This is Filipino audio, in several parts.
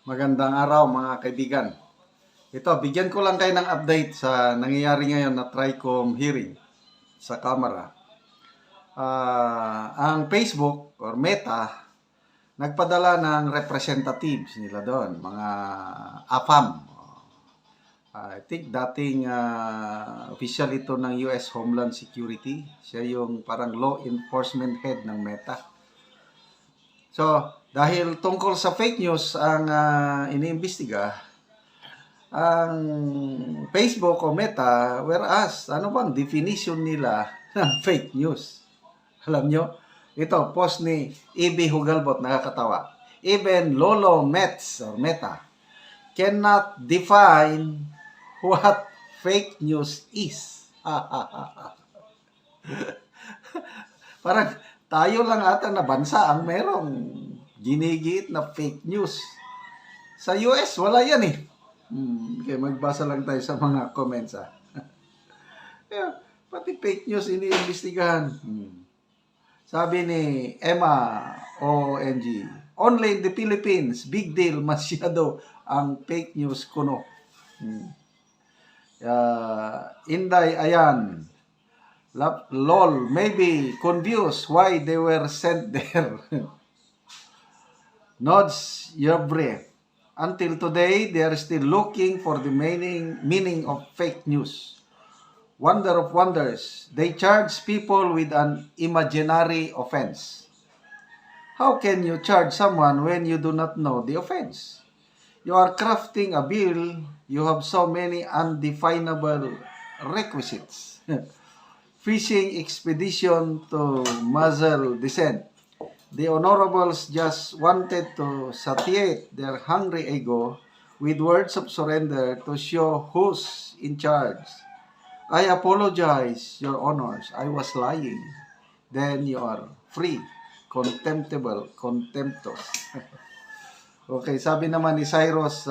Magandang araw mga kaibigan. Ito, bigyan ko lang kayo ng update sa nangyayari ngayon na TRICOM hearing sa Kamara. Ang Facebook or Meta nagpadala ng representatives nila doon, mga AFAM. I think dating official ito ng US Homeland Security. Siya yung parang law enforcement head ng Meta. So, dahil tungkol sa fake news ang iniimbestiga, ang Facebook o Meta, whereas, ano bang definition nila ng fake news? Alam nyo? Ito, post ni E.B. Hugalbot, nakakatawa. Even Lolo Mets or Meta cannot define what fake news is. Parang tayo lang ata na bansa ang merong ginigiit na fake news. Sa US, wala yan eh. Okay, magbasa lang tayo sa mga comments Kaya, pati fake news iniimbestigahan. Sabi ni Emma ONG, only in the Philippines, big deal, masyado ang fake news kuno. Inday Ayan, lol, maybe confused why they were sent there. Nods Yabre, until today, they are still looking for the meaning of fake news. Wonder of wonders, they charge people with an imaginary offense. How can you charge someone when you do not know the offense? You are crafting a bill, you have so many undefinable requisites. Fishing expedition to muzzle descent. The honorables just wanted to satiate their hungry ego with words of surrender to show who's in charge. I apologize, your honors. I was lying. Then you are free. Contemptible, contemptos. Okay, sabi naman ni Cyrus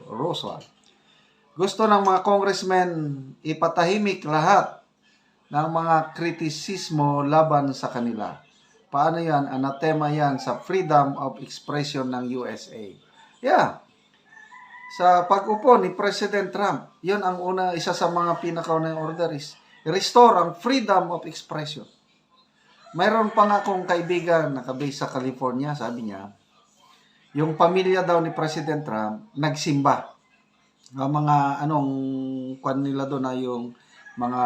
Rosa, gusto ng mga congressmen ipatahimik lahat ng mga kritisismo laban sa kanila. Paano yan? Anatema yan sa freedom of expression ng USA. Yeah. Sa pag-upo ni President Trump, yun ang isa sa mga pinakaunang order is restore ang freedom of expression. Mayroon pa nga akong kaibigan nakabase sa California, sabi niya, yung pamilya daw ni President Trump nagsimba. Mga kwan nila doon na yung mga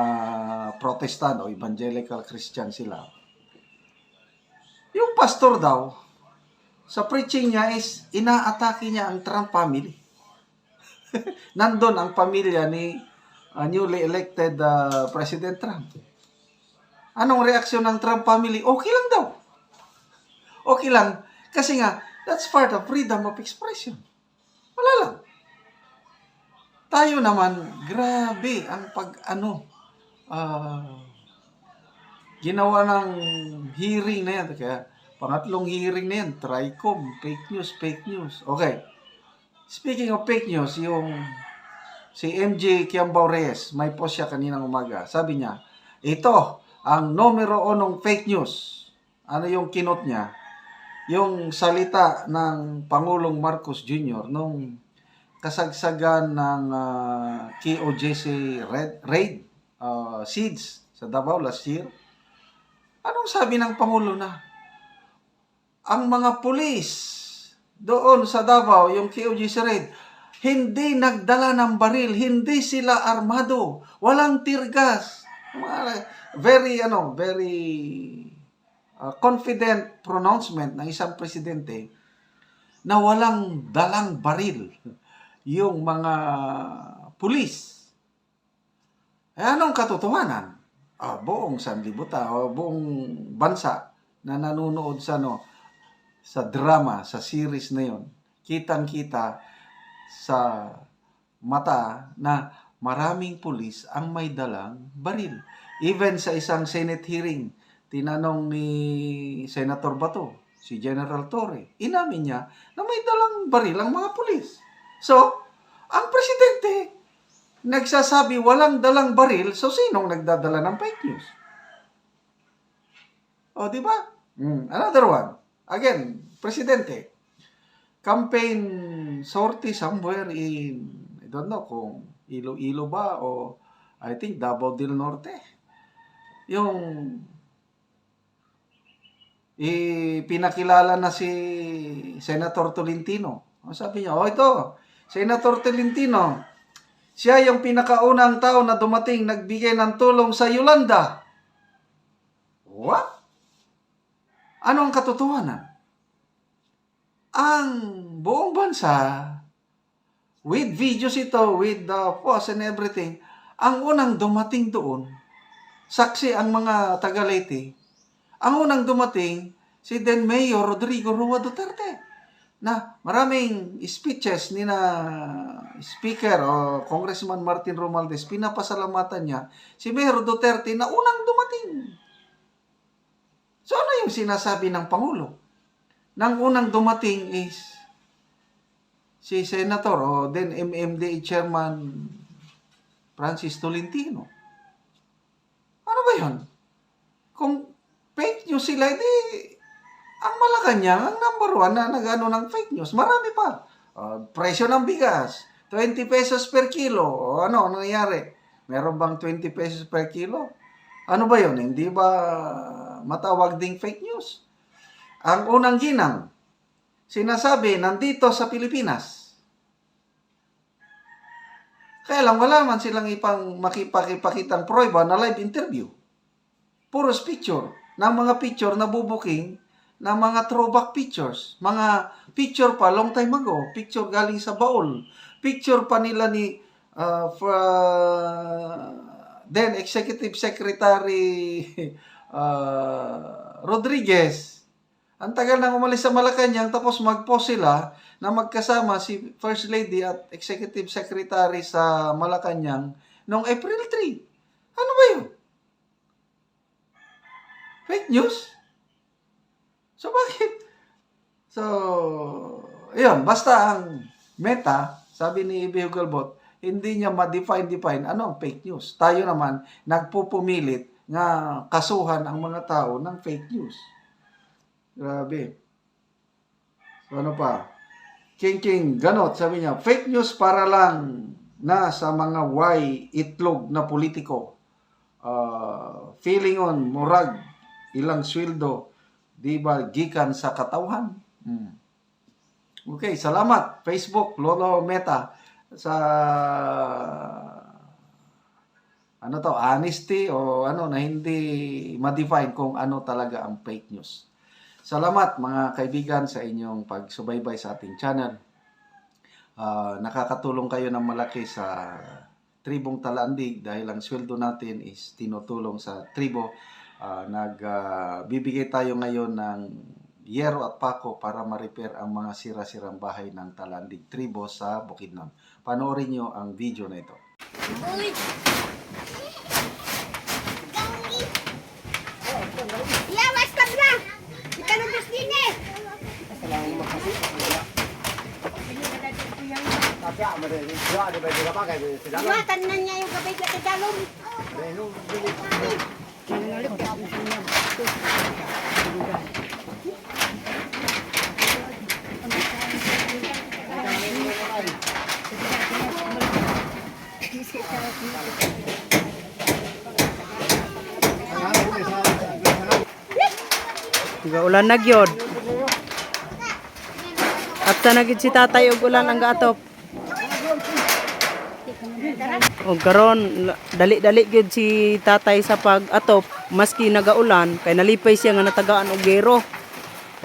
Protestant o evangelical Christian sila. Yung pastor daw, sa preaching niya is inaatake niya ang Trump family. Nandun ang pamilya ni newly elected President Trump. Anong reaksyon ng Trump family? Okay lang daw. Okay lang. Kasi nga, that's part of freedom of expression. Wala lang. Tayo naman, grabe ang ginawa ng hearing na yan. Kaya, pangatlong hearing na yan, TRICOM, fake news. Okay. Speaking of fake news, yung si MJ Kiambao Reyes, may post siya kaninang umaga. Sabi niya, ito ang numero 1 fake news. Ano yung kinot niya? Yung salita ng Pangulong Marcos Jr. nung kasagsagan ng KOJC raid, siege sa Davao last year. Anong sabi ng Pangulo na? Ang mga pulis doon sa Davao, yung KOJC raid, hindi nagdala ng baril, hindi sila armado, walang tear gas. Very confident pronouncement ng isang presidente na walang dalang baril yung mga pulis. Anong katotohanan? Buong sanlibutan o buong bansa na nanonood sa drama, sa series na yon, kitang-kita sa mata na maraming pulis ang may dalang baril. Even sa isang Senate hearing, tinanong ni Senator Bato, si General Torre, inamin niya na may dalang baril ang mga pulis. So, ang presidente nagsasabi walang dalang baril, so sinong nagdadala ng fake news? O, di ba? Another one. Again, presidente, campaign sortie somewhere in, I don't know kung Iloilo ba o I think Davao del Norte. Yung pinakilala na si Senator Tolentino. Sabi niya, ito, Senator Tolentino, siya yung pinakaunang tao na dumating nagbigay ng tulong sa Yolanda. What? Ano ang katotohanan? Ang buong bansa, with videos ito, with the post and everything, ang unang dumating doon, saksi ang mga taga-Leyte, ang unang dumating, si then Mayor Rodrigo Roa Duterte, na maraming speeches ni na Speaker o Congressman Martin Romualdez, pinapasalamatan niya si Mayor Duterte na unang dumating. So ano yung sinasabi ng Pangulo? Nang unang dumating is si Senator o then MMDA Chairman Francis Tolentino. Ano ba yun? Kung fake news sila, ang Malacanang, ang number 1 na nag-ano ng fake news. Marami pa. Presyo ng bigas, 20 pesos per kilo. O ano nangyari? Meron bang 20 pesos per kilo? Ano ba yun? Hindi ba matawag ding fake news? Ang unang ginang, sinasabi, nandito sa Pilipinas. Kaya lang, wala man silang makipakitang prueba na live interview. Puros picture. Ng mga picture na bubuking ng mga throwback pictures. Mga picture pa long time ago. Picture galing sa baul. Picture pa nila ni then Executive Secretary Rodriguez. Ang tagal nang umalis sa Malacanang tapos mag-post sila na magkasama si First Lady at Executive Secretary sa Malacanang noong April 3. Ano ba yun? Fake news? So, bakit? So, ayun, basta ang Meta, sabi ni Ibe Hugalbot, hindi niya ma-define ano ang fake news. Tayo naman, nagpupumilit na kasuhan ang mga tao ng fake news. Grabe. So, ano pa? King Ganot, sabi niya, fake news para lang na sa mga itlog na politiko. Feeling on, murag, ilang sweldo, di ba, gikan sa katawhan. Okay, salamat. Facebook, Lolo Meta, sa honesty o na hindi ma-define kung ano talaga ang fake news. Salamat mga kaibigan sa inyong pagsubaybay sa ating channel. Nakakatulong kayo ng malaki sa tribong Talandig dahil ang sweldo natin is tinutulong sa tribo. Nagbibigay tayo ngayon ng yero at pako para ma-repair ang mga sira-sirang bahay ng Talandig tribo sa Bukidnon. Panoorin nyo ang video na ito. Tanan niya yung kabay sa Tagalog. Ulan na gyud. At na gid si tatay og ulan ang gaatop. O karon dali-dali gyud si tatay sa pag-atop maski nagaulan kay nalipay siya nga natagaan og gero.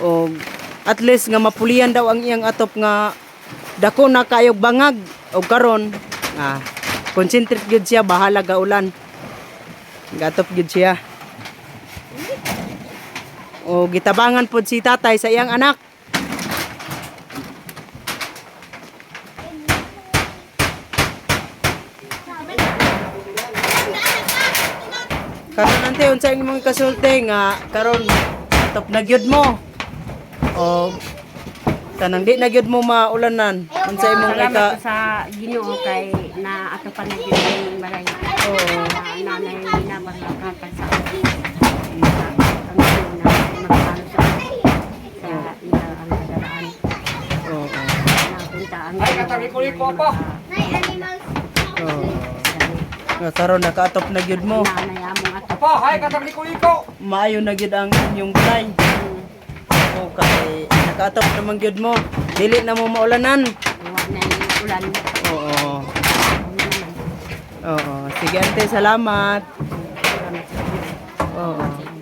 O at least nga mapulian daw ang iyang atop nga dako na kayog bangag. O karon concentrate gyud siya bahala gaulan. Gatop gyud siya. O gitabangan pod si tatay sa iyang anak. Karon ante unsa imong kasulti nga karon top na gyud mo. O tanang di na gyud mo maulanan. Unsa imong Salamat sa Ginoo kay na ato pa na gyud yung balay. Nanay na barangay sa ang magkano sa ila ang daraan. Ay, kataliko-liko po. Oh. Nga karon nakaatop na gyud mo. Nanay among ato. Apo, hay, kataliko-liko. Maayo na gyud ang inyong gulay. Okay, nakaatop naman gyud mo. Dili na mo maulanan. Huwag na yung ulan. Oo. Oo. Sige ante, salamat. Oo.